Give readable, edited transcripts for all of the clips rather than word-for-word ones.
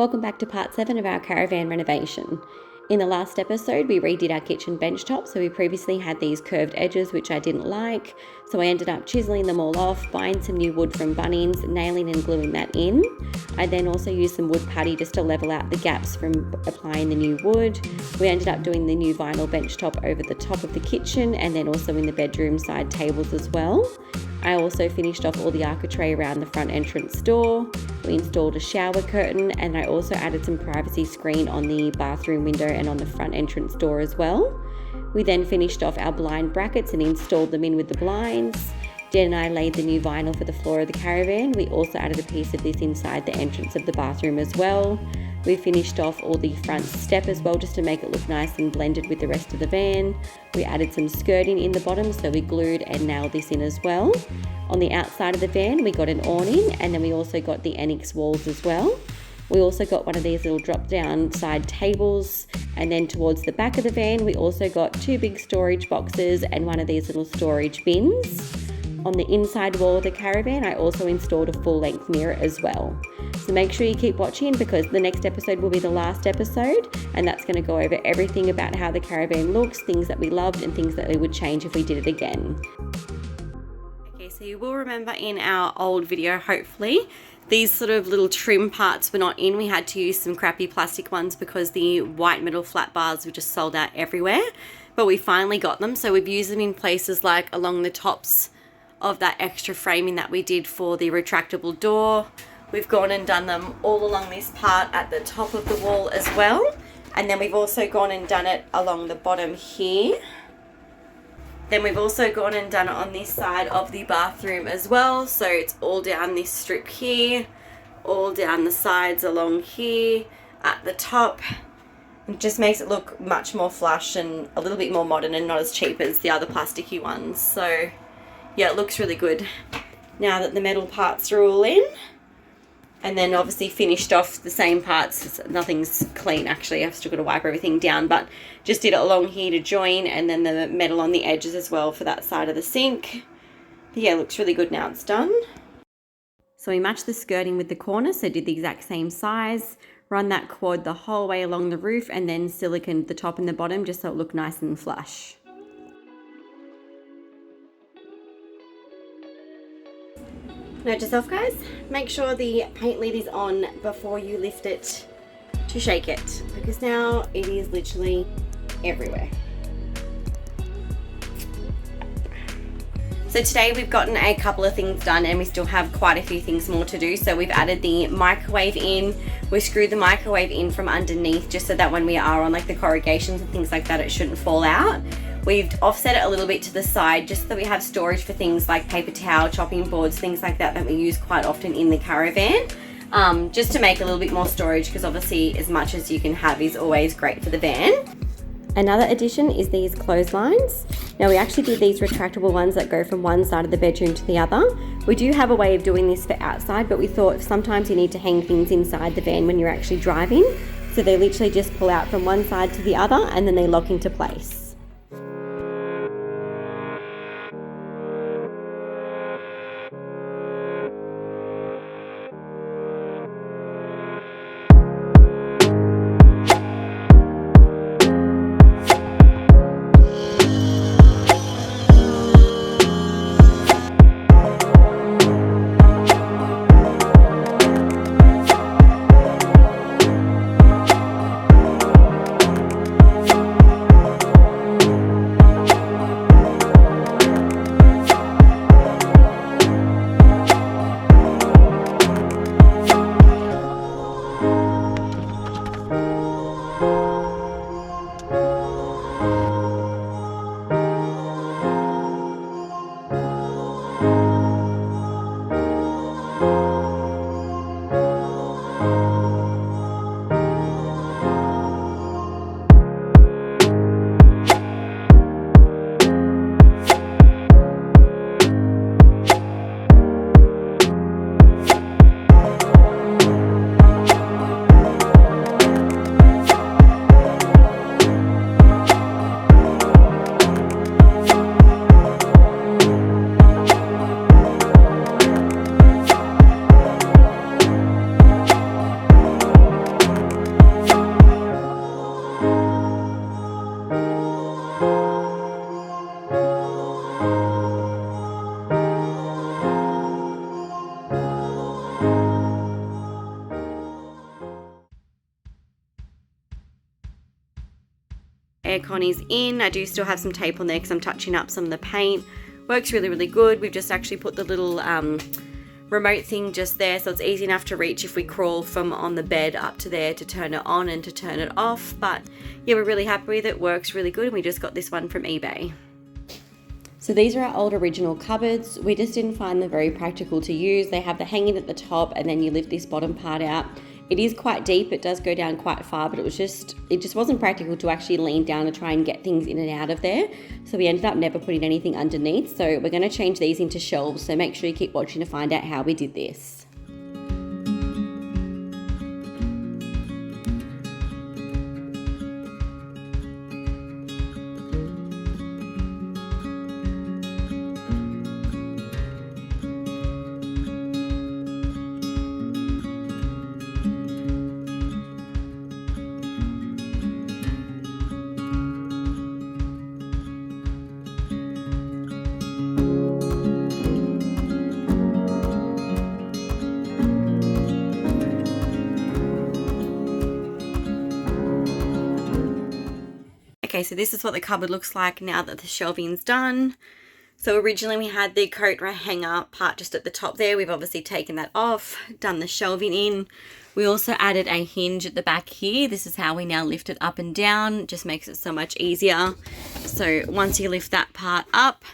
Welcome back to part 7 of our caravan renovation. In the last episode, we redid our kitchen bench top, so we previously had these curved edges which I didn't like, so I ended up chiseling them all off, buying some new wood from Bunnings, nailing and gluing that in. I then also used some wood putty just to level out the gaps from applying the new wood. We ended up doing the new vinyl bench top over the top of the kitchen and then also in the bedroom side tables as well. I also finished off all the architrave around the front entrance door. We installed a shower curtain and I also added some privacy screen on the bathroom window and on the front entrance door as well. We then finished off our blind brackets and installed them in with the blinds. Jen and I laid the new vinyl for the floor of the caravan. We also added a piece of this inside the entrance of the bathroom as well. We finished off all the front step as well just to make it look nice and blended with the rest of the van. We added some skirting in the bottom, so we glued and nailed this in as well. On the outside of the van we got an awning and then we also got the annex walls as well. We also got one of these little drop down side tables, and then towards the back of the van we also got 2 big storage boxes and one of these little storage bins. On the inside wall of the caravan I also installed a full length mirror as well. So make sure you keep watching because the next episode will be the last episode, and that's going to go over everything about how the caravan looks, things that we loved and things that we would change if we did it again. Okay, so you will remember in our old video, hopefully, these sort of little trim parts were not in. We had to use some crappy plastic ones because the white metal flat bars were just sold out everywhere, but we finally got them. So we've used them in places like along the tops of that extra framing that we did for the retractable door. We've gone and done them all along this part at the top of the wall as well. And then we've also gone and done it along the bottom here. Then we've also gone and done it on this side of the bathroom as well. So it's all down this strip here, all down the sides along here, at the top. It just makes it look much more flush and a little bit more modern and not as cheap as the other plasticky ones. So yeah, it looks really good now that the metal parts are all in. And then obviously finished off the same parts. Nothing's clean actually, I've still got to wipe everything down, but just did it along here to join, and then the metal on the edges as well for that side of the sink. But yeah, it looks really good now it's done. So we matched the skirting with the corner, so did the exact same size, run that cord the whole way along the roof and then siliconed the top and the bottom just so it looked nice and flush. Note to self guys, make sure the paint lid is on before you lift it to shake it, because now it is literally everywhere. So today we've gotten a couple of things done and we still have quite a few things more to do. So we've added the microwave in, we screwed the microwave in from underneath just so that when we are on like the corrugations and things like that it shouldn't fall out. We've offset it a little bit to the side just so that we have storage for things like paper towel, chopping boards, things like that we use quite often in the caravan. Just to make a little bit more storage, because obviously as much as you can have is always great for the van. Another addition is these clotheslines. Now we actually did these retractable ones that go from one side of the bedroom to the other. We do have a way of doing this for outside, but we thought sometimes you need to hang things inside the van when you're actually driving. So they literally just pull out from one side to the other and then they lock into place. aircon is in. I do still have some tape on there because I'm touching up some of the paint. Works really, really good. We've just actually put the little remote thing just there, so it's easy enough to reach if we crawl from on the bed up to there to turn it on and to turn it off. But yeah, we're really happy with it. Works really good, and we just got this one from eBay. So these are our old original cupboards. We just didn't find them very practical to use. They have the hanging at the top, and then you lift this bottom part out. It is quite deep, it does go down quite far, but it just wasn't practical to actually lean down and try and get things in and out of there. So we ended up never putting anything underneath. So we're going to change these into shelves, so make sure you keep watching to find out how we did this. Okay, so this is what the cupboard looks like now that the shelving's done. So originally we had the coat hanger part just at the top there. We've obviously taken that off, done the shelving in. We also added a hinge at the back here. This is how we now lift it up and down. It just makes it so much easier. So once you lift that part up,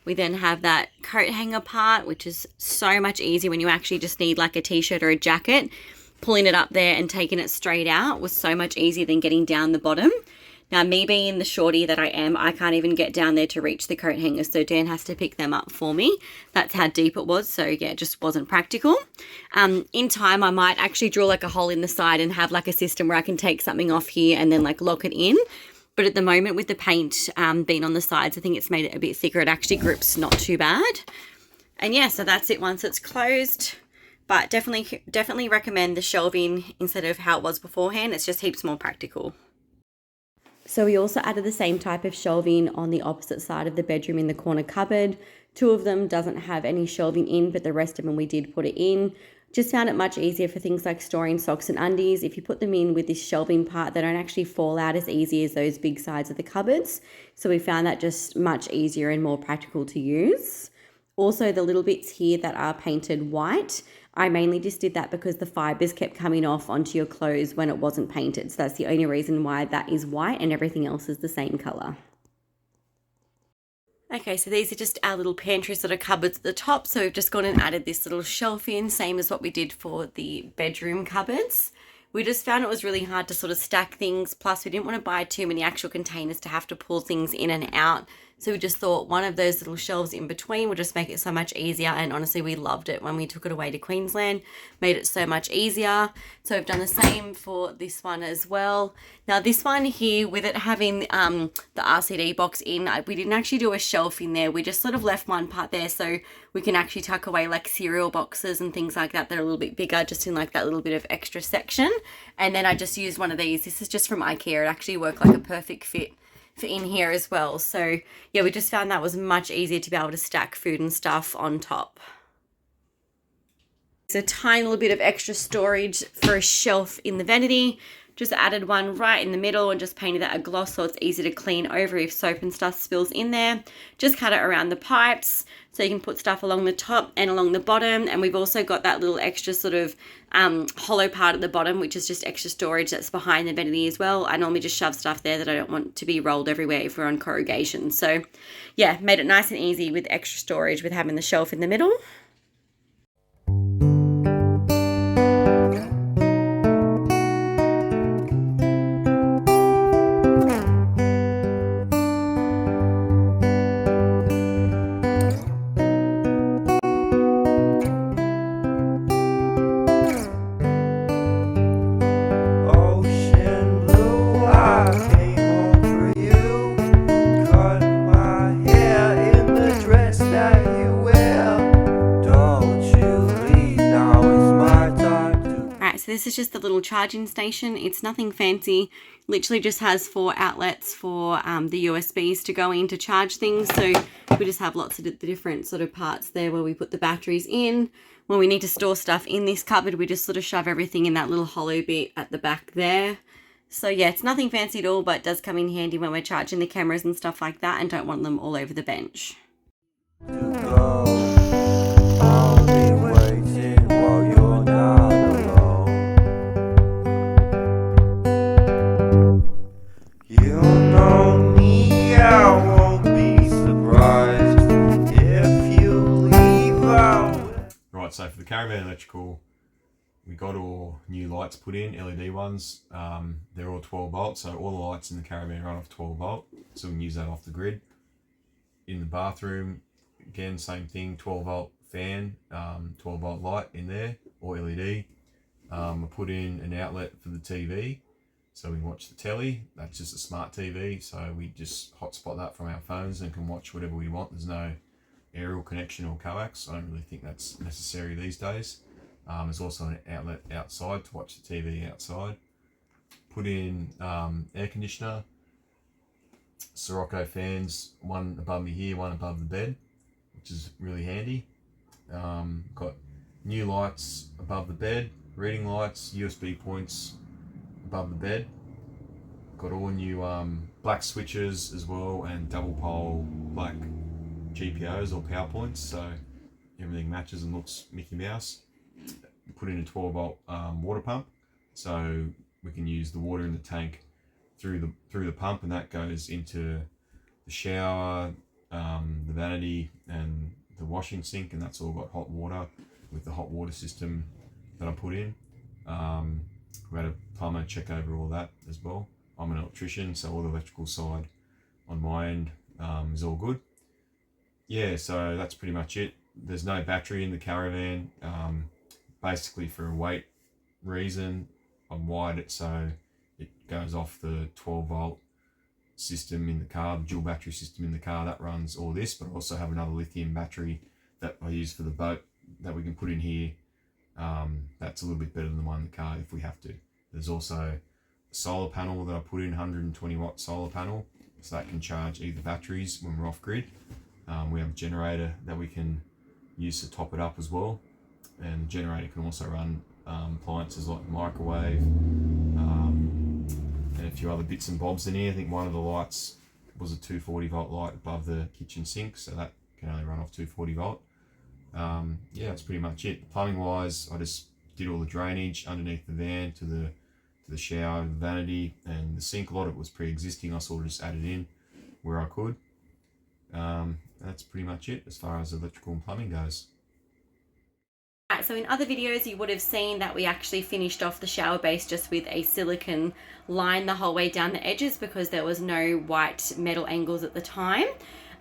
we then have that coat hanger part, which is so much easier when you actually just need like a t-shirt or a jacket. Pulling it up there and taking it straight out was so much easier than getting down the bottom. Now, me being the shorty that I am, I can't even get down there to reach the coat hangers, so Dan has to pick them up for me. That's how deep it was, so yeah, it just wasn't practical. In time, I might actually drill like a hole in the side and have like a system where I can take something off here and then like lock it in. But at the moment with the paint being on the sides, I think it's made it a bit thicker. It actually grips not too bad. And yeah, so that's it once it's closed. But definitely recommend the shelving instead of how it was beforehand. It's just heaps more practical. So we also added the same type of shelving on the opposite side of the bedroom in the corner cupboard. Two of them doesn't have any shelving in, but the rest of them we did put it in. Just found it much easier for things like storing socks and undies. If you put them in with this shelving part, they don't actually fall out as easy as those big sides of the cupboards. So we found that just much easier and more practical to use. Also, the little bits here that are painted white, I mainly just did that because the fibers kept coming off onto your clothes when it wasn't painted. So that's the only reason why that is white, and everything else is the same color. Okay, so these are just our little pantry sort of cupboards at the top. So we've just gone and added this little shelf in, same as what we did for the bedroom cupboards. We just found it was really hard to sort of stack things. Plus, we didn't want to buy too many actual containers to have to pull things in and out. So we just thought one of those little shelves in between would just make it so much easier. And honestly, we loved it when we took it away to Queensland. Made it so much easier. So we've done the same for this one as well. Now this one here, with it having the RCD box in, we didn't actually do a shelf in there. We just sort of left one part there so we can actually tuck away like cereal boxes and things like that that are a little bit bigger, just in like that little bit of extra section. And then I just used one of these. This is just from IKEA. It actually worked like a perfect fit for in here as well. So yeah, we just found that was much easier to be able to stack food and stuff on top. It's a tiny little bit of extra storage for a shelf in the vanity. Just added one right in the middle and just painted that a gloss so it's easy to clean over if soap and stuff spills in there. Just cut it around the pipes so you can put stuff along the top and along the bottom. And we've also got that little extra sort of hollow part at the bottom, which is just extra storage that's behind the vanity as well. I normally just shove stuff there that I don't want to be rolled everywhere if we're on corrugation. So yeah, made it nice and easy with extra storage with having the shelf in the middle. This is just a little charging station. It's nothing fancy. Literally just has 4 outlets for the USBs to go in to charge things. So we just have lots of the different sort of parts there where we put the batteries in. When we need to store stuff in this cupboard, we just sort of shove everything in that little hollow bit at the back there. So yeah, it's nothing fancy at all, but it does come in handy when we're charging the cameras and stuff like that and don't want them all over the bench. I'll be waiting while you're not alone. You know me, I won't be surprised if you leave out. Right, so for the Caravan electrical, we got all new lights put in, LED ones. They're all 12 volt, so all the lights in the Caravan run off 12 volt, so we can use that off the grid. In the bathroom, again, same thing, 12 volt fan, 12 volt light in there, or LED. I put in an outlet for the TV, so we can watch the telly. That's just a smart TV, so we just hotspot that from our phones and can watch whatever we want. There's no aerial connection or coax. I don't really think that's necessary these days. There's also an outlet outside to watch the TV outside. Put in air conditioner, Sirocco fans, one above me here, one above the bed, which is really handy. Got new lights above the bed, reading lights, USB points above the bed. Got all new black switches as well, and double pole black GPOs or power points, so everything matches and looks Mickey Mouse. Put in a 12 volt water pump, so we can use the water in the tank through the pump, and that goes into the shower, the vanity, and the washing sink, and that's all got hot water with the hot water system that I put in. We had a plumber check over all that as well. I'm an electrician, so all the electrical side on my end is all good. Yeah, so that's pretty much it. There's no battery in the Caravan. Basically, for a weight reason, I've wired it so it goes off the 12 volt system in the car, the dual battery system in the car that runs all this, but I also have another lithium battery that I use for the boat that we can put in here. That's a little bit better than the one in the car if we have to. There's also a solar panel that I put in, 120 watt solar panel, so that can charge either batteries when we're off grid. We have a generator that we can use to top it up as well, and the generator can also run appliances like the microwave and a few other bits and bobs in here. I think one of the lights was a 240 volt light above the kitchen sink, so that can only run off 240 volt. Yeah, that's pretty much it. Plumbing wise, I just did all the drainage underneath the van to the shower, the vanity, and the sink. A lot of it was pre-existing. I sort of just added in where I could. That's pretty much it as far as electrical and plumbing goes. Right, so in other videos you would have seen that we actually finished off the shower base just with a silicone line the whole way down the edges because there was no white metal angles at the time.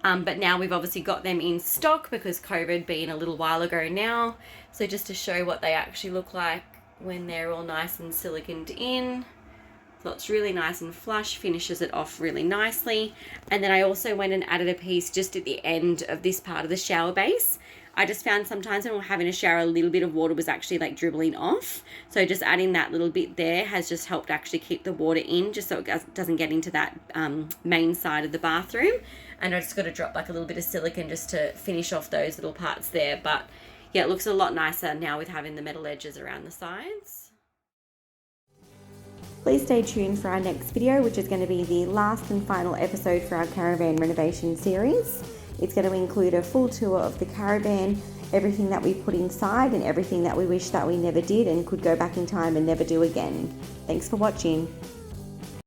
But now we've obviously got them in stock because COVID being a little while ago now. So just to show what they actually look like when they're all nice and siliconed in. So it's really nice and flush, finishes it off really nicely. And then I also went and added a piece just at the end of this part of the shower base. I just found sometimes when we're having a shower, a little bit of water was actually like dribbling off. So just adding that little bit there has just helped actually keep the water in, just so it doesn't get into that main side of the bathroom. And I just got to drop like a little bit of silicone just to finish off those little parts there. But yeah, it looks a lot nicer now with having the metal edges around the sides. Please stay tuned for our next video, which is going to be the last and final episode for our Caravan renovation series. It's going to include a full tour of the Caravan, everything that we put inside and everything that we wish that we never did and could go back in time and never do again. Thanks for watching.